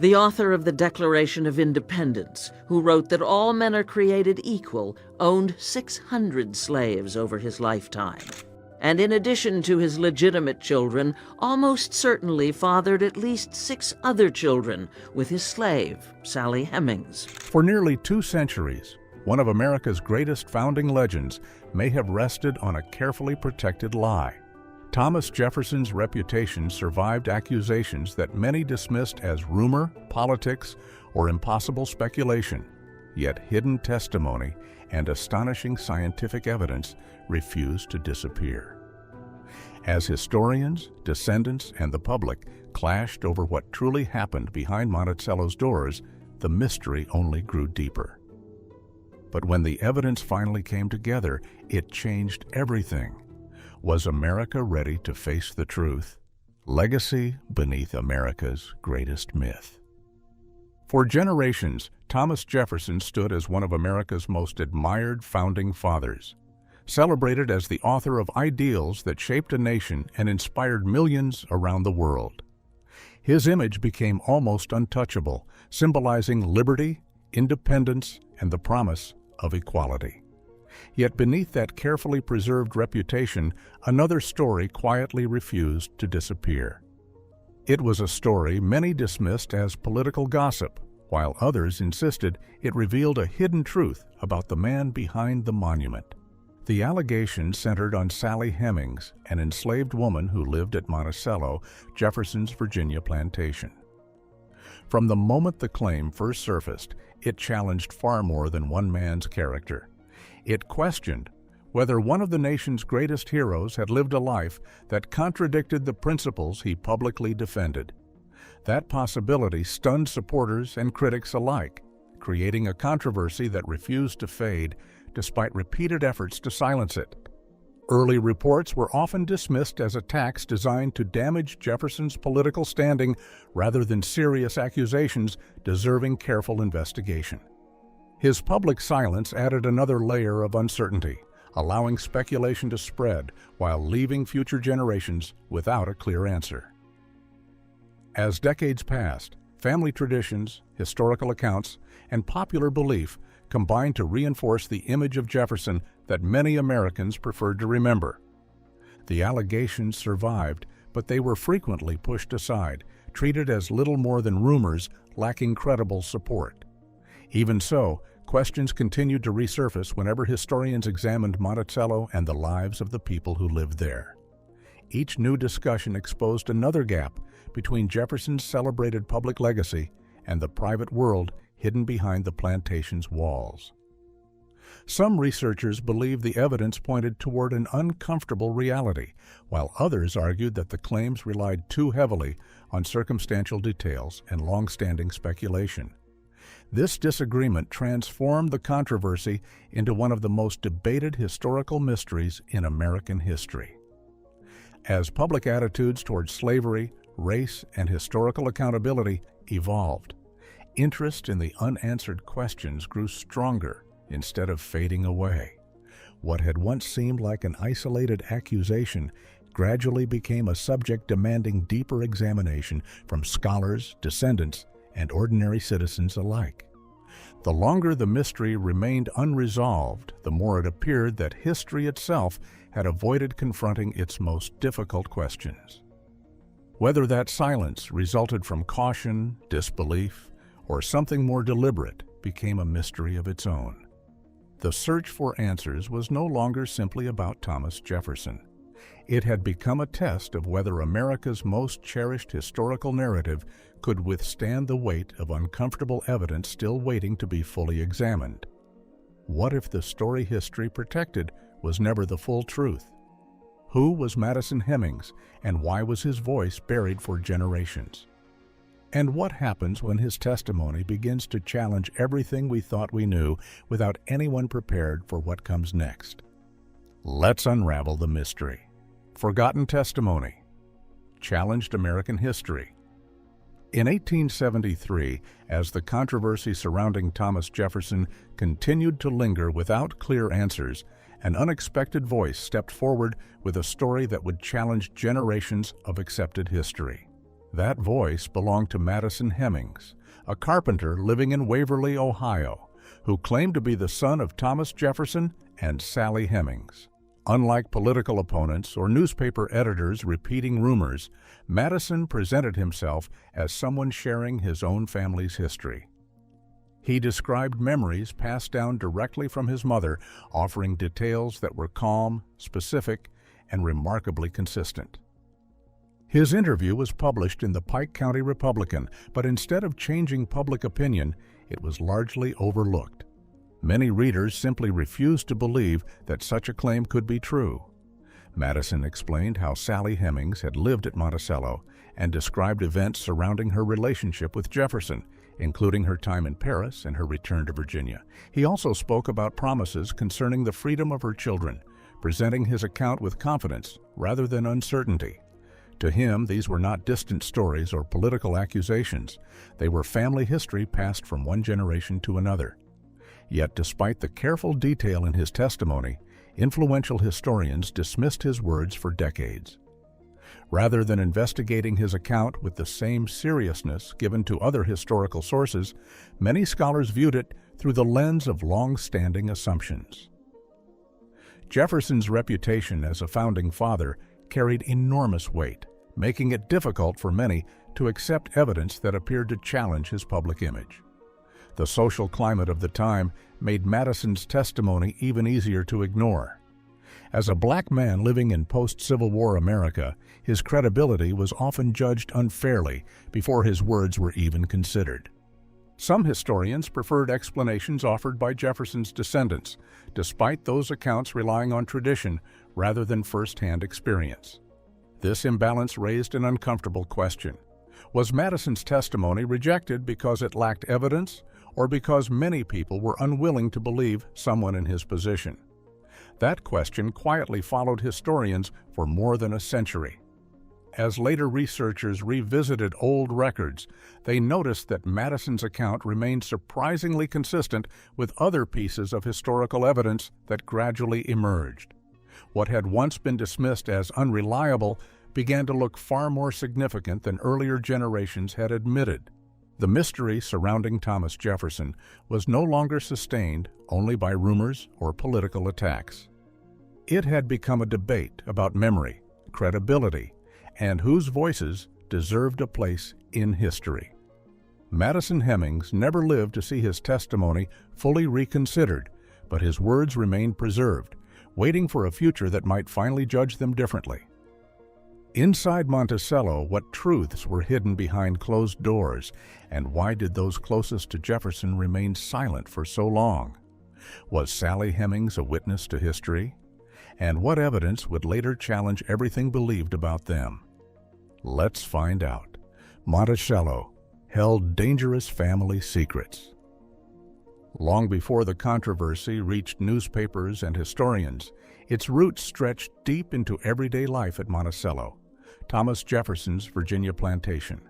The author of the Declaration of Independence, who wrote that all men are created equal, owned 600 slaves over his lifetime. And in addition to his legitimate children, almost certainly fathered at least 6 other children with his slave, Sally Hemings. For nearly 2 centuries, one of America's greatest founding legends may have rested on a carefully protected lie. Thomas Jefferson's reputation survived accusations that many dismissed as rumor, politics, or impossible speculation, yet hidden testimony and astonishing scientific evidence refused to disappear. As historians, descendants, and the public clashed over what truly happened behind Monticello's doors, the mystery only grew deeper. But when the evidence finally came together, it changed everything. Was America ready to face the truth? Legacy beneath America's greatest myth. For generations, Thomas Jefferson stood as one of America's most admired founding fathers, celebrated as the author of ideals that shaped a nation and inspired millions around the world. His image became almost untouchable, symbolizing liberty, independence, and the promise of equality. Yet beneath that carefully preserved reputation, another story quietly refused to disappear. It was a story many dismissed as political gossip, while others insisted it revealed a hidden truth about the man behind the monument. The allegations centered on Sally Hemings, an enslaved woman who lived at Monticello, Jefferson's Virginia plantation. From the moment the claim first surfaced, it challenged far more than one man's character. It questioned whether one of the nation's greatest heroes had lived a life that contradicted the principles he publicly defended. That possibility stunned supporters and critics alike, creating a controversy that refused to fade despite repeated efforts to silence it. Early reports were often dismissed as attacks designed to damage Jefferson's political standing rather than serious accusations deserving careful investigation. His public silence added another layer of uncertainty, allowing speculation to spread while leaving future generations without a clear answer. As decades passed, family traditions, historical accounts, and popular belief combined to reinforce the image of Jefferson that many Americans preferred to remember. The allegations survived, but they were frequently pushed aside, treated as little more than rumors lacking credible support. Even so, questions continued to resurface whenever historians examined Monticello and the lives of the people who lived there. Each new discussion exposed another gap between Jefferson's celebrated public legacy and the private world hidden behind the plantation's walls. Some researchers believe the evidence pointed toward an uncomfortable reality, while others argued that the claims relied too heavily on circumstantial details and long-standing speculation. This disagreement transformed the controversy into one of the most debated historical mysteries in American history. As public attitudes toward slavery, race, and historical accountability evolved, interest in the unanswered questions grew stronger instead of fading away. What had once seemed like an isolated accusation gradually became a subject demanding deeper examination from scholars, descendants, and ordinary citizens alike. The longer the mystery remained unresolved, the more it appeared that history itself had avoided confronting its most difficult questions. Whether that silence resulted from caution, disbelief, or something more deliberate became a mystery of its own. The search for answers was no longer simply about Thomas Jefferson. It had become a test of whether America's most cherished historical narrative could withstand the weight of uncomfortable evidence still waiting to be fully examined. What if the story history protected was never the full truth? Who was Madison Hemings, and why was his voice buried for generations? And what happens when his testimony begins to challenge everything we thought we knew without anyone prepared for what comes next? Let's unravel the mystery. Forgotten testimony. Challenged American history. In 1873, as the controversy surrounding Thomas Jefferson continued to linger without clear answers, an unexpected voice stepped forward with a story that would challenge generations of accepted history. That voice belonged to Madison Hemings, a carpenter living in Waverly, Ohio, who claimed to be the son of Thomas Jefferson and Sally Hemings. Unlike political opponents or newspaper editors repeating rumors, Madison presented himself as someone sharing his own family's history. He described memories passed down directly from his mother, offering details that were calm, specific, and remarkably consistent. His interview was published in the Pike County Republican, but instead of changing public opinion, it was largely overlooked. Many readers simply refused to believe that such a claim could be true. Madison explained how Sally Hemings had lived at Monticello and described events surrounding her relationship with Jefferson, including her time in Paris and her return to Virginia. He also spoke about promises concerning the freedom of her children, presenting his account with confidence rather than uncertainty. To him, these were not distant stories or political accusations. They were family history passed from one generation to another. Yet, despite the careful detail in his testimony, influential historians dismissed his words for decades. Rather than investigating his account with the same seriousness given to other historical sources, many scholars viewed it through the lens of long-standing assumptions. Jefferson's reputation as a founding father carried enormous weight, making it difficult for many to accept evidence that appeared to challenge his public image. The social climate of the time made Madison's testimony even easier to ignore. As a black man living in post-Civil War America, his credibility was often judged unfairly before his words were even considered. Some historians preferred explanations offered by Jefferson's descendants, despite those accounts relying on tradition rather than first-hand experience. This imbalance raised an uncomfortable question. Was Madison's testimony rejected because it lacked evidence, or because many people were unwilling to believe someone in his position? That question quietly followed historians for more than a century. As later researchers revisited old records, they noticed that Madison's account remained surprisingly consistent with other pieces of historical evidence that gradually emerged. What had once been dismissed as unreliable began to look far more significant than earlier generations had admitted. The mystery surrounding Thomas Jefferson was no longer sustained only by rumors or political attacks. It had become a debate about memory, credibility, and whose voices deserved a place in history. Madison Hemings never lived to see his testimony fully reconsidered, but his words remained preserved, waiting for a future that might finally judge them differently. Inside Monticello, what truths were hidden behind closed doors, and why did those closest to Jefferson remain silent for so long? Was Sally Hemings a witness to history? And what evidence would later challenge everything believed about them? Let's find out. Monticello held dangerous family secrets. Long before the controversy reached newspapers and historians, its roots stretched deep into everyday life at Monticello, Thomas Jefferson's Virginia plantation.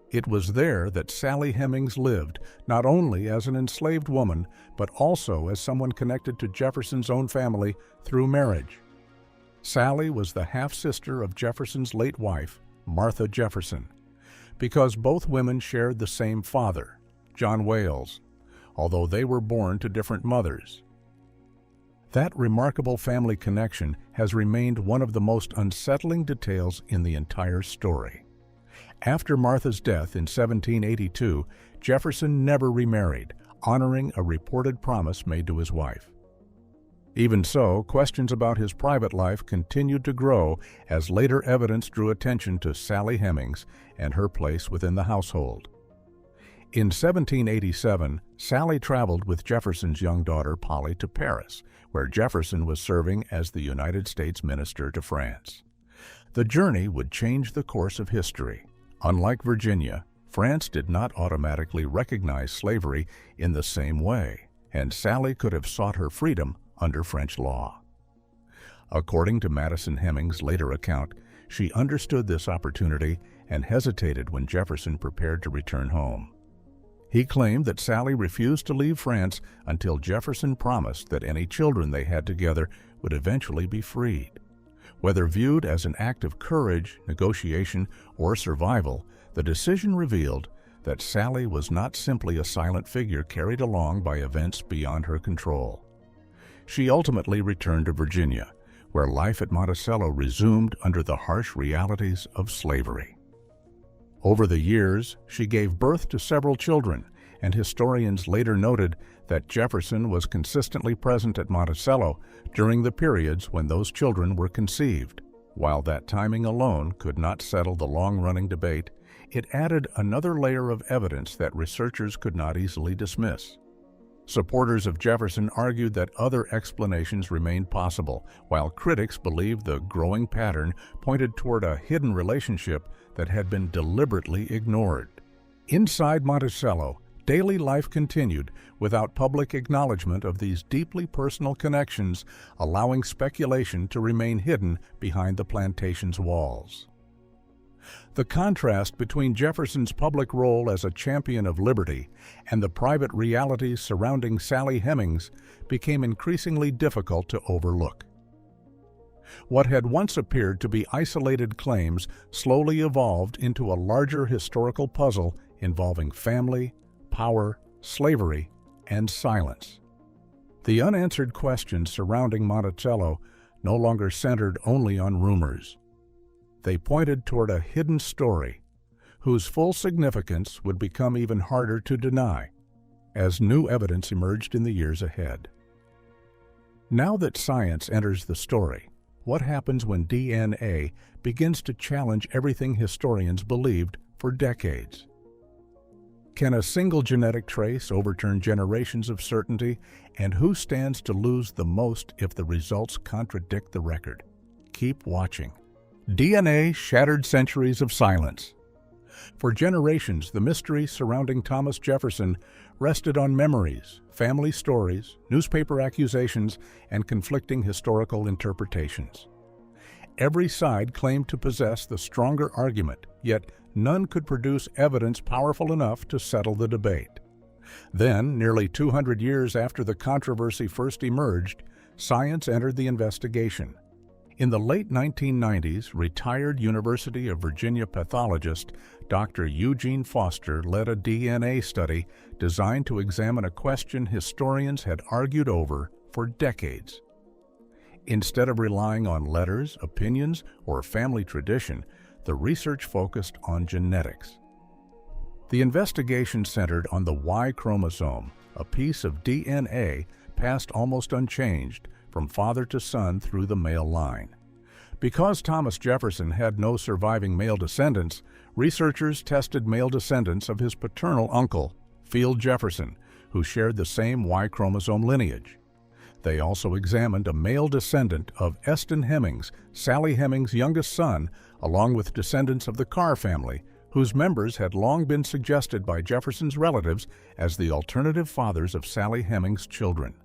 It was there that Sally Hemings lived, not only as an enslaved woman, but also as someone connected to Jefferson's own family through marriage. Sally was the half-sister of Jefferson's late wife, Martha Jefferson, because both women shared the same father, John Wales, although they were born to different mothers. That remarkable family connection has remained one of the most unsettling details in the entire story. After Martha's death in 1782, Jefferson never remarried, honoring a reported promise made to his wife. Even so, questions about his private life continued to grow as later evidence drew attention to Sally Hemings and her place within the household. In 1787, Sally traveled with Jefferson's young daughter Polly to Paris, where Jefferson was serving as the United States minister to France. The journey would change the course of history. Unlike Virginia, France did not automatically recognize slavery in the same way, and Sally could have sought her freedom under French law. According to Madison Hemings' later account, she understood this opportunity and hesitated when Jefferson prepared to return home. He claimed that Sally refused to leave France until Jefferson promised that any children they had together would eventually be freed. Whether viewed as an act of courage, negotiation, or survival, The decision revealed that Sally was not simply a silent figure carried along by events beyond her control. She ultimately returned to Virginia, where life at Monticello resumed under the harsh realities of slavery. Over the years, she gave birth to several children, and historians later noted that Jefferson was consistently present at Monticello during the periods when those children were conceived. While that timing alone could not settle the long-running debate, it added another layer of evidence that researchers could not easily dismiss. Supporters of Jefferson argued that other explanations remained possible, while critics believed the growing pattern pointed toward a hidden relationship that had been deliberately ignored. Inside Monticello, daily life continued without public acknowledgement of these deeply personal connections, allowing speculation to remain hidden behind the plantation's walls. The contrast between Jefferson's public role as a champion of liberty and the private realities surrounding Sally Hemings became increasingly difficult to overlook. What had once appeared to be isolated claims slowly evolved into a larger historical puzzle involving family, power, slavery, and silence. The unanswered questions surrounding Monticello no longer centered only on rumors. They pointed toward a hidden story, whose full significance would become even harder to deny as new evidence emerged in the years ahead. Now that science enters the story, what happens when DNA begins to challenge everything historians believed for decades? Can a single genetic trace overturn generations of certainty, and who stands to lose the most if the results contradict the record? Keep watching. DNA shattered centuries of silence. For generations, the mystery surrounding Thomas Jefferson rested on memories, family stories, newspaper accusations, and conflicting historical interpretations. Every side claimed to possess the stronger argument, yet none could produce evidence powerful enough to settle the debate. Then, nearly 200 years after the controversy first emerged, science entered the investigation. In the late 1990s, retired University of Virginia pathologist Dr. Eugene Foster led a DNA study designed to examine a question historians had argued over for decades. Instead of relying on letters, opinions, or family tradition, the research focused on genetics. The investigation centered on the Y chromosome, a piece of DNA passed almost unchanged from father to son through the male line. Because Thomas Jefferson had no surviving male descendants, researchers tested male descendants of his paternal uncle, Field Jefferson, who shared the same Y chromosome lineage. They also examined a male descendant of Eston Hemings, Sally Hemings' youngest son, along with descendants of the Carr family, whose members had long been suggested by Jefferson's relatives as the alternative fathers of Sally Hemings' children.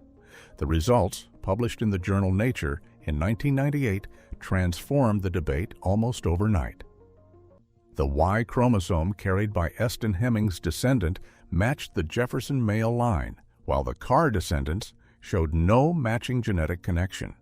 The results, published in the journal Nature in 1998, transformed the debate almost overnight. The Y chromosome carried by Eston Hemings' descendant matched the Jefferson male line, while the Carr descendants showed no matching genetic connection.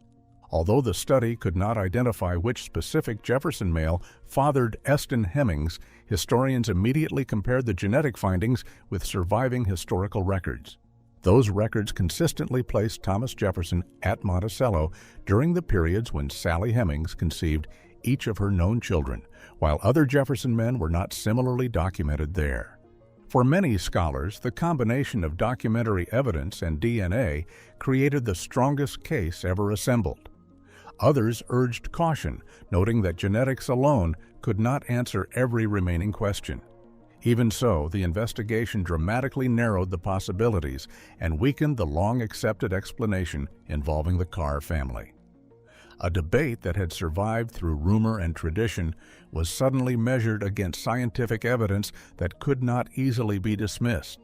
Although the study could not identify which specific Jefferson male fathered Eston Hemings, historians immediately compared the genetic findings with surviving historical records. Those records consistently placed Thomas Jefferson at Monticello during the periods when Sally Hemings conceived each of her known children, while other Jefferson men were not similarly documented there. For many scholars, the combination of documentary evidence and DNA created the strongest case ever assembled. Others urged caution, noting that genetics alone could not answer every remaining question. Even so, the investigation dramatically narrowed the possibilities and weakened the long-accepted explanation involving the Carr family. A debate that had survived through rumor and tradition was suddenly measured against scientific evidence that could not easily be dismissed.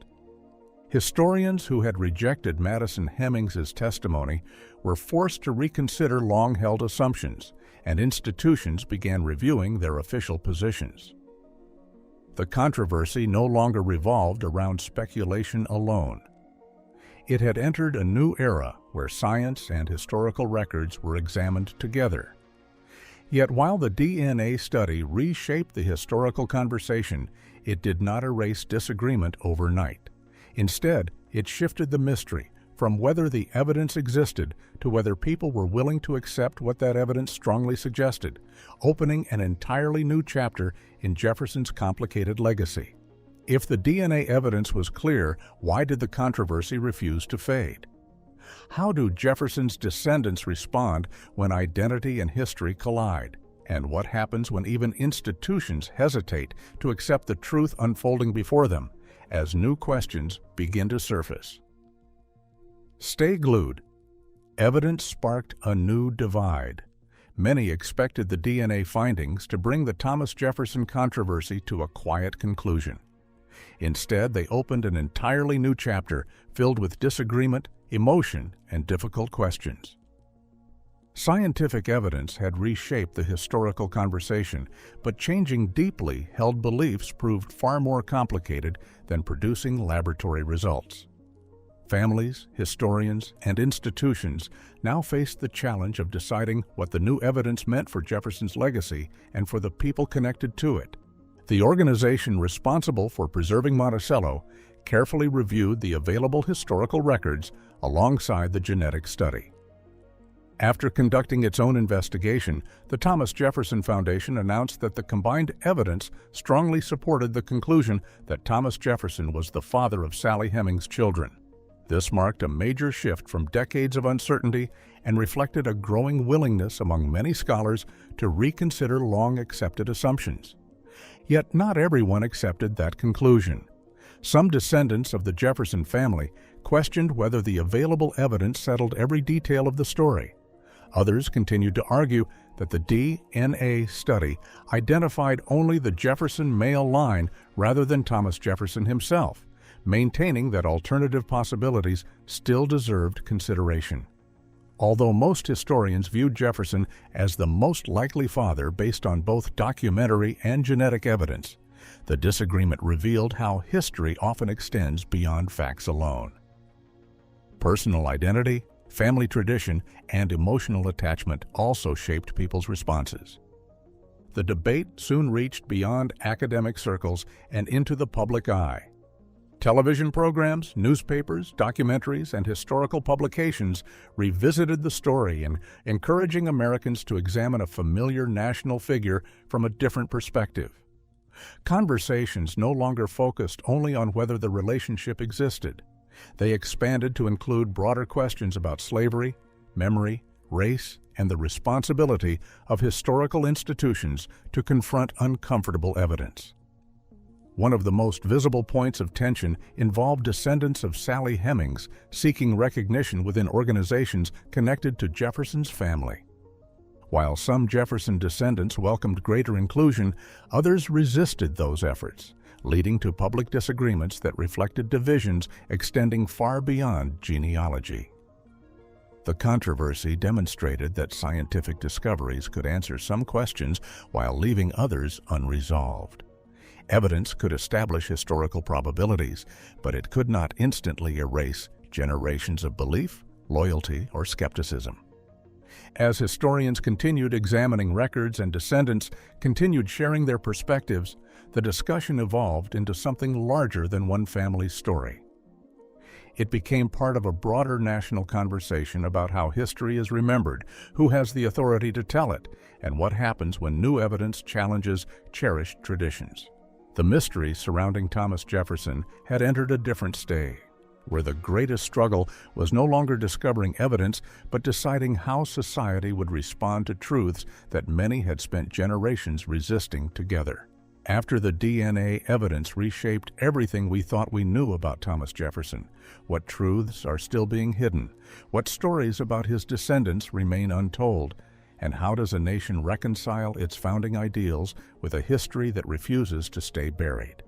Historians who had rejected Madison Hemings's testimony were forced to reconsider long-held assumptions, and institutions began reviewing their official positions. The controversy no longer revolved around speculation alone. It had entered a new era where science and historical records were examined together. Yet while the DNA study reshaped the historical conversation, it did not erase disagreement overnight. Instead, it shifted the mystery from whether the evidence existed to whether people were willing to accept what that evidence strongly suggested, opening an entirely new chapter in Jefferson's complicated legacy. If the DNA evidence was clear, why did the controversy refuse to fade? How do Jefferson's descendants respond when identity and history collide? And what happens when even institutions hesitate to accept the truth unfolding before them as new questions begin to surface? Stay glued. Evidence sparked a new divide. Many expected the DNA findings to bring the Thomas Jefferson controversy to a quiet conclusion. Instead, they opened an entirely new chapter filled with disagreement, emotion, and difficult questions. Scientific evidence had reshaped the historical conversation, but changing deeply held beliefs proved far more complicated than producing laboratory results. Families, historians, and institutions now faced the challenge of deciding what the new evidence meant for Jefferson's legacy and for the people connected to it. The organization responsible for preserving Monticello carefully reviewed the available historical records alongside the genetic study. After conducting its own investigation, the Thomas Jefferson Foundation announced that the combined evidence strongly supported the conclusion that Thomas Jefferson was the father of Sally Hemings' children. This marked a major shift from decades of uncertainty and reflected a growing willingness among many scholars to reconsider long-accepted assumptions. Yet not everyone accepted that conclusion. Some descendants of the Jefferson family questioned whether the available evidence settled every detail of the story. Others continued to argue that the DNA study identified only the Jefferson male line rather than Thomas Jefferson himself, maintaining that alternative possibilities still deserved consideration. Although most historians viewed Jefferson as the most likely father based on both documentary and genetic evidence, the disagreement revealed how history often extends beyond facts alone. Personal identity, family tradition, and emotional attachment also shaped people's responses. The debate soon reached beyond academic circles and into the public eye. Television programs, newspapers, documentaries, and historical publications revisited the story and encouraging Americans to examine a familiar national figure from a different perspective. Conversations no longer focused only on whether the relationship existed. They expanded to include broader questions about slavery, memory, race, and the responsibility of historical institutions to confront uncomfortable evidence. One of the most visible points of tension involved descendants of Sally Hemings seeking recognition within organizations connected to Jefferson's family. While some Jefferson descendants welcomed greater inclusion, others resisted those efforts, leading to public disagreements that reflected divisions extending far beyond genealogy. The controversy demonstrated that scientific discoveries could answer some questions while leaving others unresolved. Evidence could establish historical probabilities, but it could not instantly erase generations of belief, loyalty, or skepticism. As historians continued examining records and descendants continued sharing their perspectives, the discussion evolved into something larger than one family's story. It became part of a broader national conversation about how history is remembered, who has the authority to tell it, and what happens when new evidence challenges cherished traditions. The mystery surrounding Thomas Jefferson had entered a different stage, where the greatest struggle was no longer discovering evidence, but deciding how society would respond to truths that many had spent generations resisting together. After the DNA evidence reshaped everything we thought we knew about Thomas Jefferson, what truths are still being hidden, what stories about his descendants remain untold, and how does a nation reconcile its founding ideals with a history that refuses to stay buried?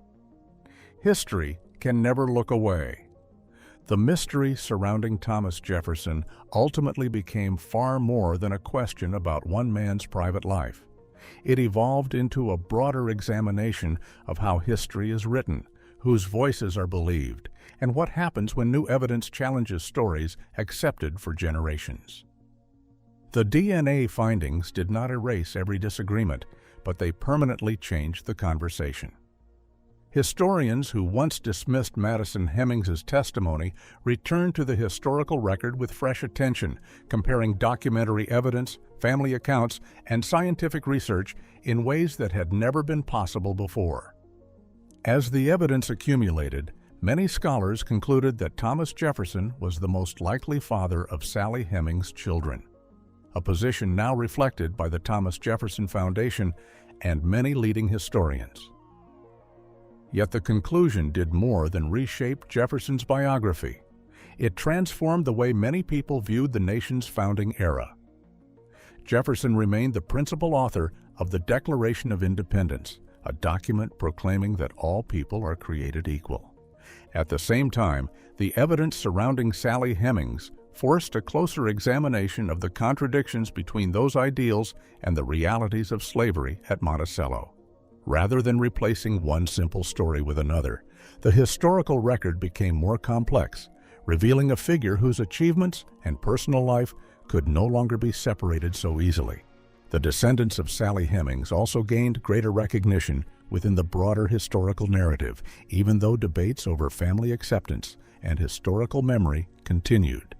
History can never look away. The mystery surrounding Thomas Jefferson ultimately became far more than a question about one man's private life. It evolved into a broader examination of how history is written, whose voices are believed, and what happens when new evidence challenges stories accepted for generations. The DNA findings did not erase every disagreement, but they permanently changed the conversation. Historians who once dismissed Madison Hemmings's testimony returned to the historical record with fresh attention, comparing documentary evidence, family accounts, and scientific research in ways that had never been possible before. As the evidence accumulated, many scholars concluded that Thomas Jefferson was the most likely father of Sally Hemings' children, a position now reflected by the Thomas Jefferson Foundation and many leading historians. Yet the conclusion did more than reshape Jefferson's biography. It transformed the way many people viewed the nation's founding era. Jefferson remained the principal author of the Declaration of Independence, a document proclaiming that all people are created equal. At the same time, the evidence surrounding Sally Hemings forced a closer examination of the contradictions between those ideals and the realities of slavery at Monticello. Rather than replacing one simple story with another, the historical record became more complex, revealing a figure whose achievements and personal life could no longer be separated so easily. The descendants of Sally Hemings also gained greater recognition within the broader historical narrative, even though debates over family acceptance and historical memory continued.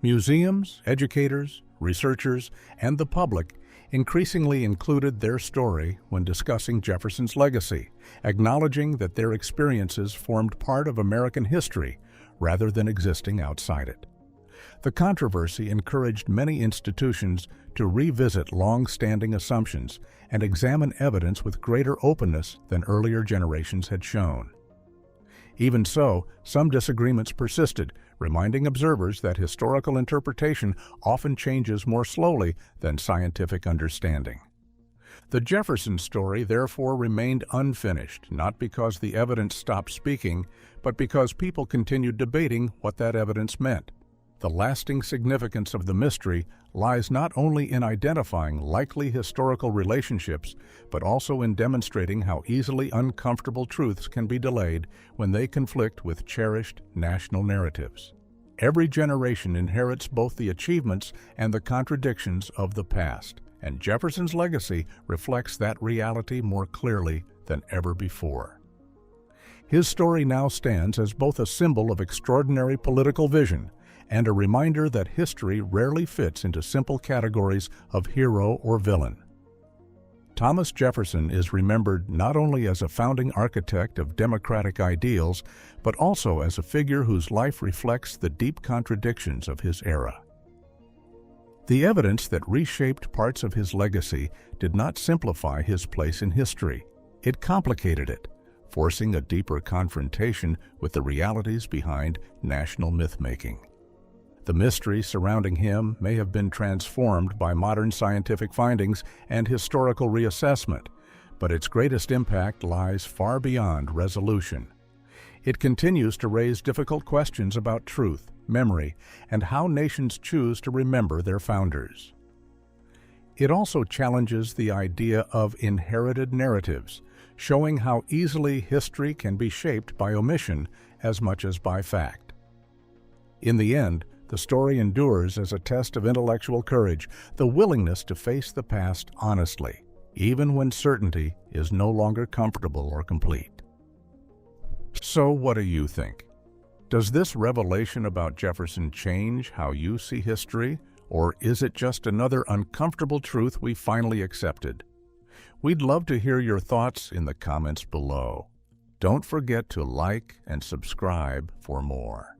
Museums, educators, researchers, and the public increasingly included their story when discussing Jefferson's legacy, acknowledging that their experiences formed part of American history rather than existing outside it. The controversy encouraged many institutions to revisit long-standing assumptions and examine evidence with greater openness than earlier generations had shown. Even so, some disagreements persisted, reminding observers that historical interpretation often changes more slowly than scientific understanding. The Jefferson story therefore remained unfinished, not because the evidence stopped speaking, but because people continued debating what that evidence meant. The lasting significance of the mystery lies not only in identifying likely historical relationships, but also in demonstrating how easily uncomfortable truths can be delayed when they conflict with cherished national narratives. Every generation inherits both the achievements and the contradictions of the past, and Jefferson's legacy reflects that reality more clearly than ever before. His story now stands as both a symbol of extraordinary political vision and a reminder that history rarely fits into simple categories of hero or villain. Thomas Jefferson is remembered not only as a founding architect of democratic ideals, but also as a figure whose life reflects the deep contradictions of his era. The evidence that reshaped parts of his legacy did not simplify his place in history. It complicated it, forcing a deeper confrontation with the realities behind national myth-making. The mystery surrounding him may have been transformed by modern scientific findings and historical reassessment, but its greatest impact lies far beyond resolution. It continues to raise difficult questions about truth, memory, and how nations choose to remember their founders. It also challenges the idea of inherited narratives, showing how easily history can be shaped by omission as much as by fact. In the end, the story endures as a test of intellectual courage, the willingness to face the past honestly, even when certainty is no longer comfortable or complete. So what do you think? Does this revelation about Jefferson change how you see history, or is it just another uncomfortable truth we finally accepted? We'd love to hear your thoughts in the comments below. Don't forget to like and subscribe for more.